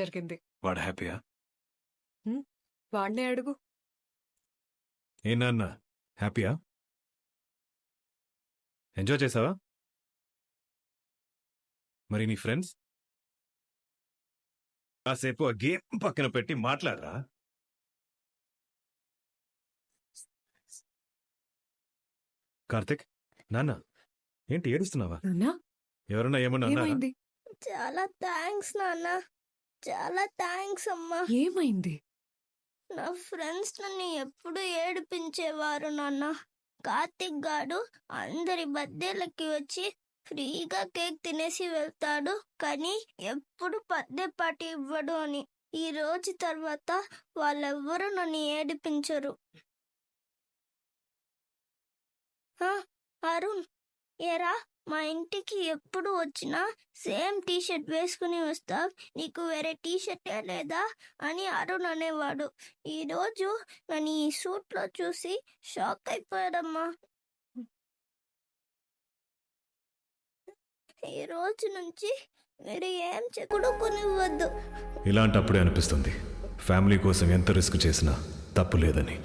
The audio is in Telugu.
జరిగింది. వాడు హ్యాపీయా? వాడినే అడుగు. ఏ నాన్న హ్యాపీయా? ఎంజాయ్ చేసావా? మరి నీ ఫ్రెండ్స్? కాసేపు ఆ గేమ్ పక్కన పెట్టి మాట్లాడరా. కార్తిక్, నాన్న ఏంటి ఏడుస్తున్నావా? నాన్నా, ఎవరన్నా ఏమన్నా అన్నారా? ఏమైంది? చాలా థ్యాంక్స్ నాన్న, చాలా థ్యాంక్స్ అమ్మా. ఏమైంది? నా ఫ్రెండ్స్ నన్ను ఎప్పుడు ఏడిపించేవారు నాన్న. కార్తిక్ గాడు అందరి బర్త్డేలకి వచ్చి ఫ్రీగా కేక్ తినేసి వెళ్తాడు, కానీ ఎప్పుడు బర్త్డే పార్టీ ఇవ్వడు అని. ఈ రోజు తర్వాత వాళ్ళెవ్వరూ నన్ను ఏడిపించరు. ఆ, అరుణ్, ఏరా, మా ఇంటికి ఎప్పుడు వచ్చినా సేమ్ టీషర్ట్ వేసుకుని వస్తావు, నీకు వేరే టీషర్టే లేదా అని అరుణ్ అనేవాడు. ఈరోజు నన్ను ఈ సూట్లో చూసి షాక్ అయిపోయాడమ్మా. ఈ రోజు నుంచి మీరు ఏం చెప్పుడు కొనివ్వద్దు. ఇలాంటప్పుడే అనిపిస్తుంది ఫ్యామిలీ కోసం ఎంత రిస్క్ చేసినా తప్పు లేదని.